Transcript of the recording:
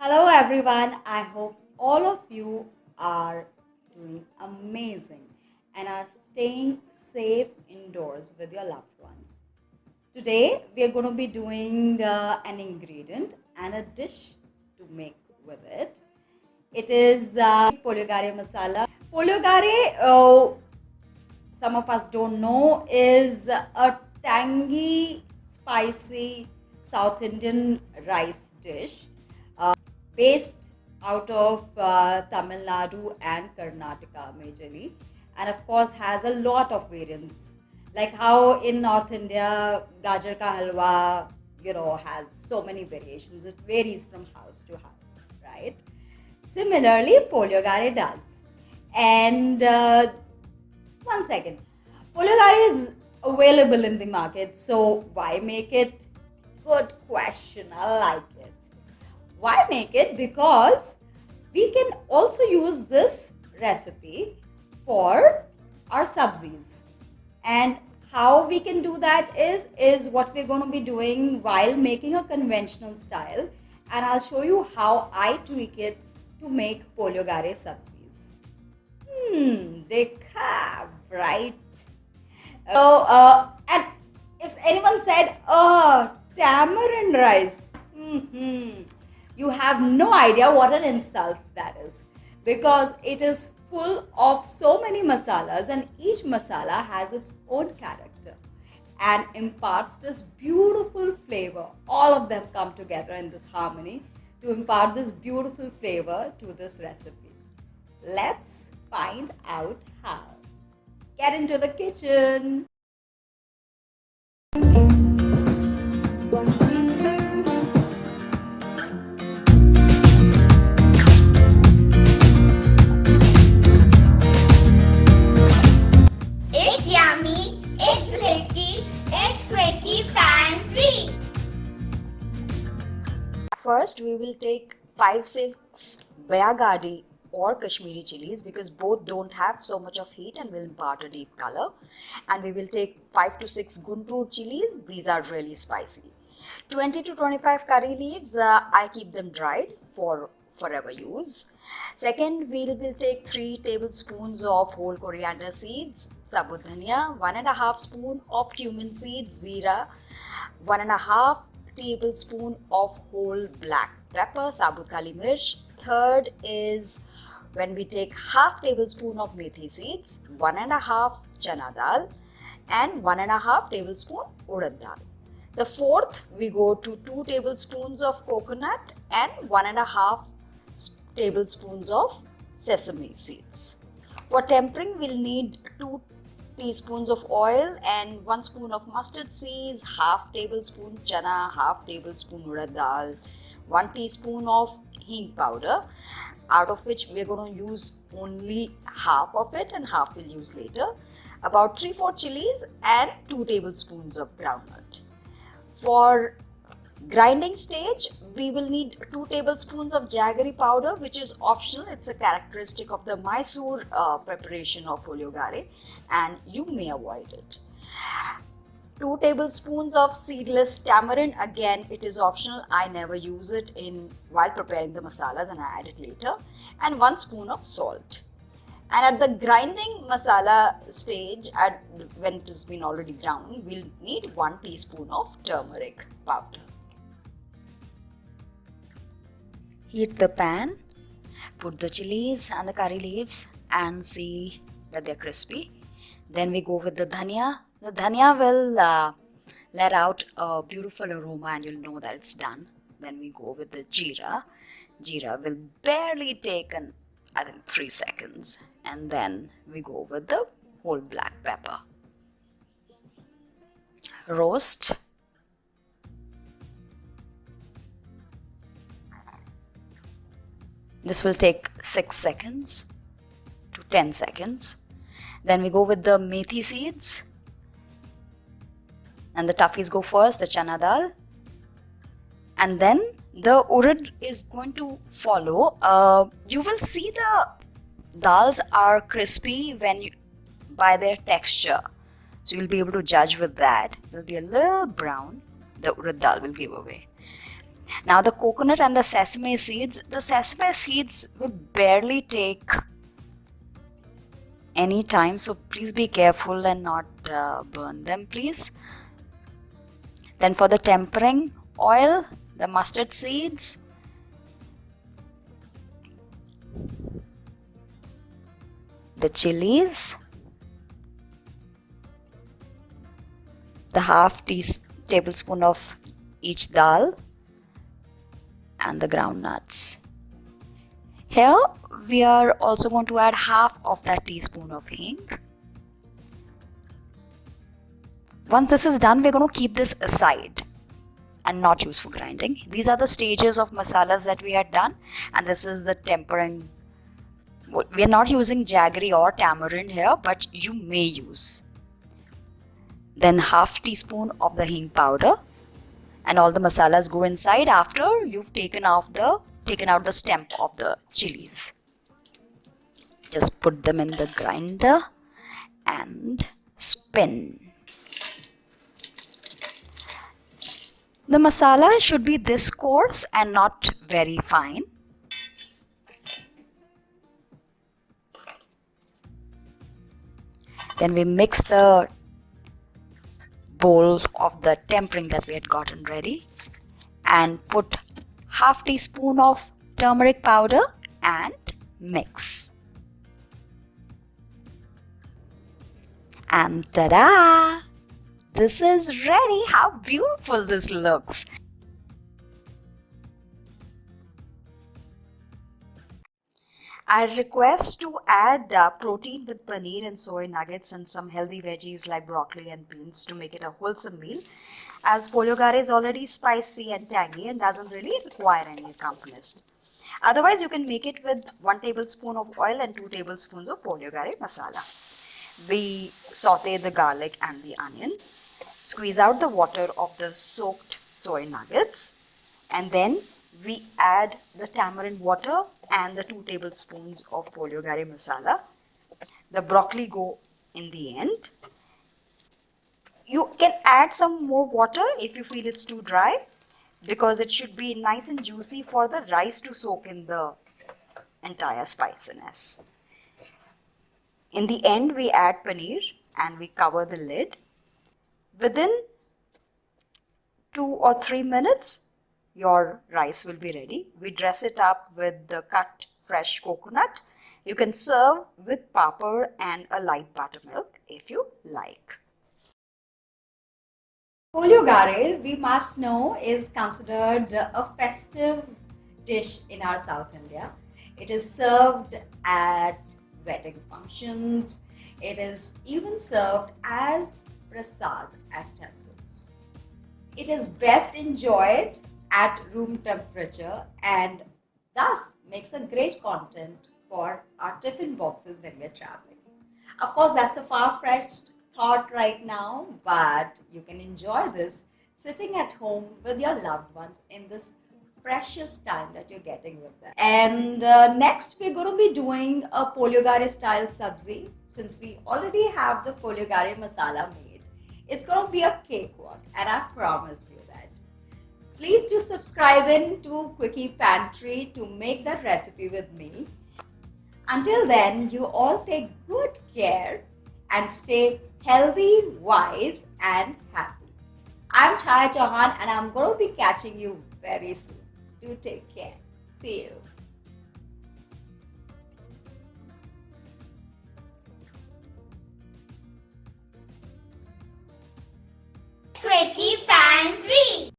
Hello everyone, I hope all of you are doing amazing and are staying safe indoors with your loved ones. Today we are going to be doing an ingredient and a dish to make with it. It is Polio masala. Polio some of us don't know, is a tangy, spicy South Indian rice dish based out of Tamil Nadu and Karnataka majorly, and of course has a lot of variants. Like how in North India, gajar ka halwa, has so many variations. It varies from house to house, right? Similarly, Poliogare does. And one second. Pologari is available in the market, so why make it? Good question. I like it. Why make it? Because we can also use this recipe for our sabzis. And how we can do that is what we're going to be doing while making a conventional style. And I'll show you how I tweak it to make Poliogare sabzis. Dekha, right? And if anyone said, oh, tamarind rice, you have no idea what an insult that is, because it is full of so many masalas, and each masala has its own character and imparts this beautiful flavor. All of them come together in this harmony to impart this beautiful flavor to this recipe. Let's find out how. Get into the kitchen. It's yummy, it's licky, it's quickie fan free. First, we will take 5-6 Bayagadi or Kashmiri chilies, because both don't have so much of heat and will impart a deep color. And we will take 5 to 6 Guntur chilies. These are really spicy. 20 to 25 curry leaves. I keep them dried for forever use. Second, we will take 3 tablespoons of whole coriander seeds, sabut dhania, 1.5 spoon of cumin seeds, zira, 1.5 tablespoon of whole black pepper, sabut kali mirch. Third is when we take half tablespoon of methi seeds, 1.5 chana dal, and 1.5 tablespoon urad dal. The fourth, we go to 2 tablespoons of coconut and 1.5 tablespoons of sesame seeds. For tempering, we'll need 2 teaspoons of oil and 1 spoon of mustard seeds, half tablespoon chana, half tablespoon urad dal, 1 teaspoon of hing powder, out of which we're going to use only half of it and half we'll use later, about 3-4 chilies and 2 tablespoons of groundnut. For grinding stage, we will need 2 tablespoons of jaggery powder, which is optional. It's a characteristic of the Mysore preparation of Poliogare, and you may avoid it. 2 tablespoons of seedless tamarind. Again, it is optional. I never use it while preparing the masalas, and I add it later. And 1 spoon of salt. And at the grinding masala stage, when it has been already ground, we'll need 1 teaspoon of turmeric powder. Heat the pan, put the chilies and the curry leaves and see that they're crispy. Then we go with the dhania. The dhania will let out a beautiful aroma and you'll know that it's done. Then we go with the jeera. Jeera will barely take I think 3 seconds. And then we go with the whole black pepper. Roast. This will take 6 seconds to 10 seconds. Then we go with the methi seeds. And the toughies go first, the chana dal. And then the urad is going to follow. You will see the dals are crispy by their texture. So you'll be able to judge with that. It'll be a little brown. The urad dal will give away. Now the coconut and the sesame seeds will barely take any time, so please be careful and not burn them, please. Then for the tempering oil, the mustard seeds, the chilies, the half tablespoon of each dal, and the ground nuts. Here we are also going to add half of that teaspoon of hing. Once this is done, we're going to keep this aside and not use for grinding. These are the stages of masalas that we had done, and this is the tempering. We are not using jaggery or tamarind here, but you may use. Then half teaspoon of the hing powder, and all the masalas go inside after you've taken out the stem of the chilies. Just put them in the grinder and spin. The masala should be this coarse and not very fine. Then we mix the bowl of the tempering that we had gotten ready and put half teaspoon of turmeric powder and mix. And ta-da! This is ready. How beautiful this looks. I request to add protein with paneer and soy nuggets and some healthy veggies like broccoli and beans to make it a wholesome meal, as puliyogare is already spicy and tangy and doesn't really require any accompanist. Otherwise, you can make it with 1 tablespoon of oil and 2 tablespoons of puliyogare masala. We saute the garlic and the onion, squeeze out the water of the soaked soy nuggets, and then we add the tamarind water and the 2 tablespoons of puliyogare masala. The broccoli go in the end. You can add some more water if you feel it's too dry, because it should be nice and juicy for the rice to soak in the entire spiciness. In the end, we add paneer and we cover the lid. Within 2 or 3 minutes, your rice will be ready. We dress it up with the cut fresh coconut. You can serve with papad and a light buttermilk if you like. Puliyogare, we must know, is considered a festive dish in our South India. It is served at wedding functions. It is even served as prasad at temples. It is best enjoyed at room temperature and thus makes a great content for our tiffin boxes when we're traveling. Of course, that's a far-fetched thought right now, but you can enjoy this sitting at home with your loved ones in this precious time that you're getting with them. And next we're going to be doing a puliyogare style sabzi. Since we already have the puliyogare masala made, it's going to be a cakewalk, and I promise you that. Please do subscribe in to Quickie Pantry to make that recipe with me. Until then, you all take good care and stay healthy, wise and happy. I'm Chaya Chauhan and I'm going to be catching you very soon. Do take care. See you.